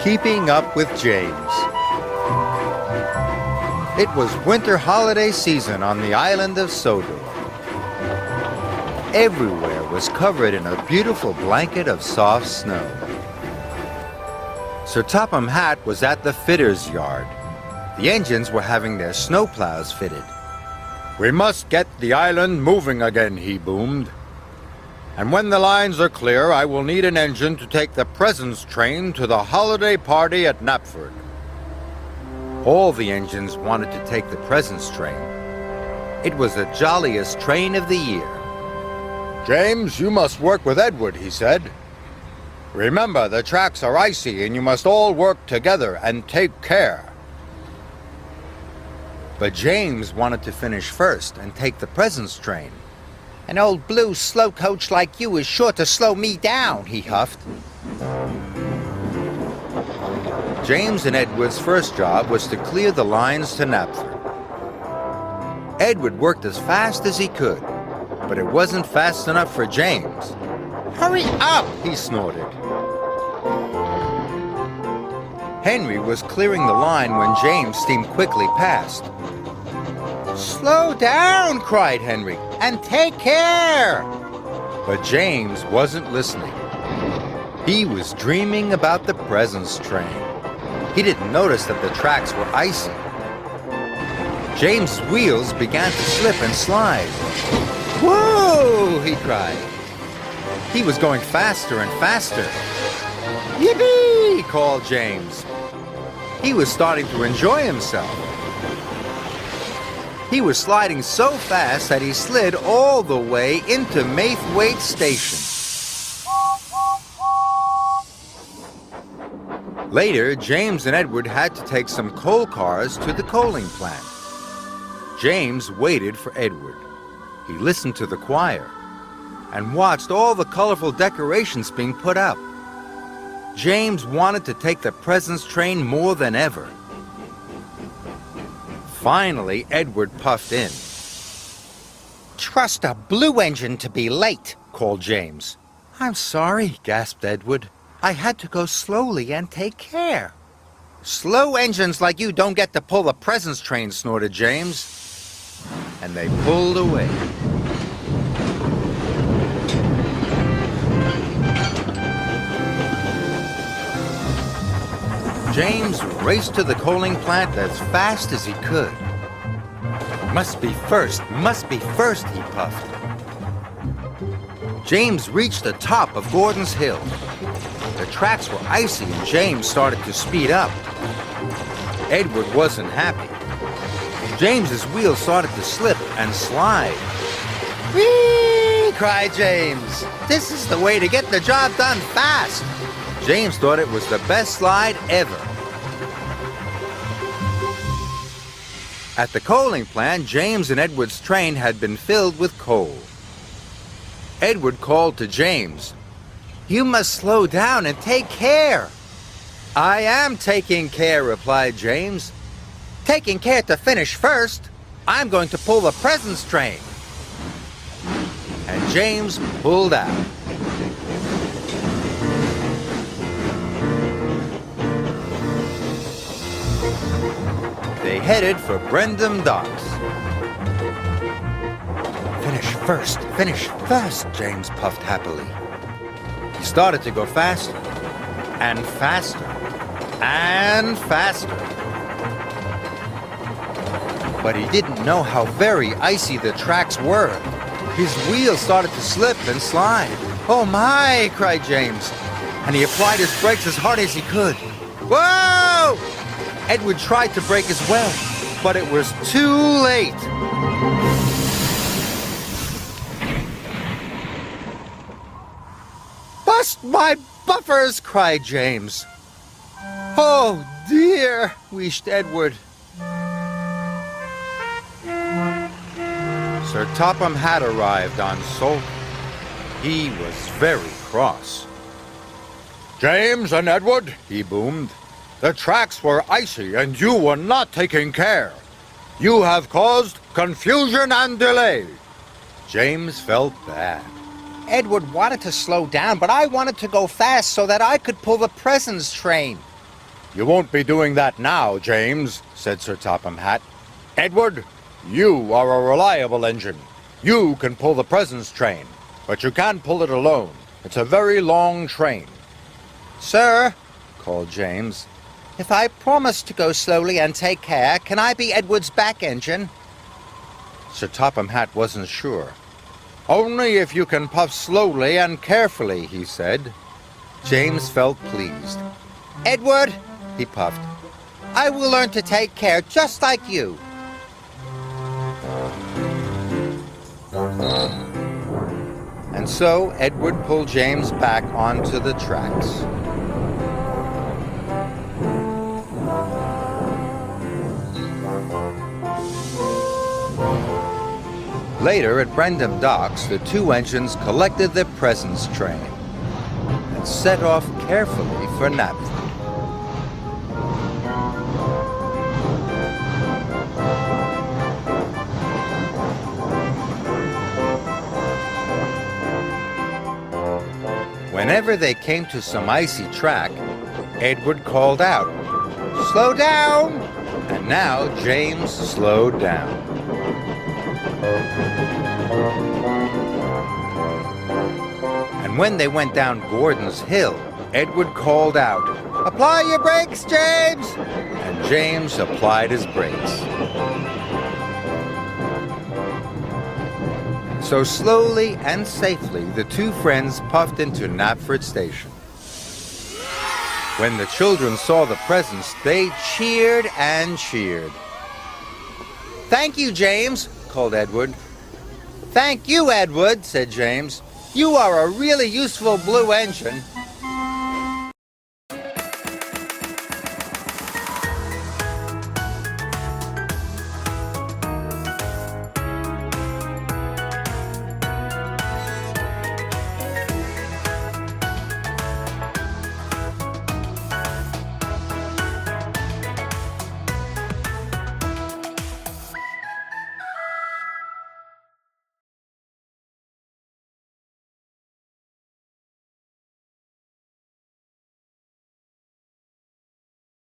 Keeping up with James. It was winter holiday season on the island of Sodor. Everywhere was covered in a beautiful blanket of soft snow. Sir Topham Hatt was at the fitter's yard. The engines were having their snowplows fitted. "We must get the island moving again," he boomed. "And when the lines are clear, I will need an engine to take the presents train to the holiday party at Knapford." All the engines wanted to take the presents train. It was the jolliest train of the year. "James, you must work with Edward," he said. "Remember, the tracks are icy and you must all work together and take care." But James wanted to finish first and take the presents train. "An old blue slow coach like you is sure to slow me down," he huffed. James and Edward's first job was to clear the lines to Knapford. Edward worked as fast as he could, but it wasn't fast enough for James. "Hurry up!" he snorted. Henry was clearing the line when James steamed quickly past. "Slow down!" cried Henry, "and take care!" But James wasn't listening. He was dreaming about the presents train. He didn't notice that the tracks were icy. James' wheels began to slip and slide. "Whoa!" he cried. He was going faster and faster. "Yippee!" called James. He was starting to enjoy himself. He was sliding so fast that he slid all the way into Maithwaite Station. Later, James and Edward had to take some coal cars to the coaling plant. James waited for Edward. He listened to the choir and watched all the colorful decorations being put up. James wanted to take the presents train more than ever. Finally, Edward puffed in. "Trust a blue engine to be late," called James. "I'm sorry," gasped Edward. "I had to go slowly and take care." "Slow engines like you don't get to pull the presents train," snorted James. And they pulled away. James raced to the coaling plant as fast as he could. Must be first, he puffed. James reached the top of Gordon's Hill. The tracks were icy and James started to speed up. Edward wasn't happy. James's wheels started to slip and slide. "Whee!" cried James. "This is the way to get the job done fast." James thought it was the best slide ever. At the coaling plant, James and Edward's train had been filled with coal. Edward called to James. "You must slow down and take care." "I am taking care," replied James. "Taking care to finish first. I'm going to pull the presents train." And James pulled out. They headed for Brendam docks. Finish first, James puffed happily. He started to go faster, and faster, and faster. But he didn't know how very icy the tracks were. His wheels started to slip and slide. "Oh my!" cried James, and he applied his brakes as hard as he could. "Whoa!" Edward tried to brake as well, but it was too late. "Bust my buffers!" cried James. "Oh dear!" wheezed Edward. Sir Topham Hatt arrived on Sodor. He was very cross. "James and Edward," he boomed, "the tracks were icy and you were not taking care. You have caused confusion and delay." James felt bad. "Edward wanted to slow down, but I wanted to go fast so that I could pull the presents train." You won't be doing that now, James, said Sir Topham Hatt. Edward, you are a reliable engine. You can pull the presence train, but you can't pull it alone. It's a very long train. Sir, called James, if I promise to go slowly and take care, can I be Edward's back engine? Sir Topham Hatt wasn't sure. Only if you can puff slowly and carefully, he said. James felt pleased. Edward, he puffed, I will learn to take care just like you. And so Edward pulled James back onto the tracks. Later at Brendam docks, the two engines collected their presence train and set off carefully for Knapford. Whenever they came to some icy track, Edward called out, "Slow down!" And now James slowed down. And when they went down Gordon's Hill, Edward called out, "Apply your brakes, James!" And James applied his brakes. So slowly and safely, the two friends puffed into Knapford Station. When the children saw the presents, they cheered and cheered. "Thank you, James," called Edward. "Thank you, Edward," said James. "You are a really useful blue engine."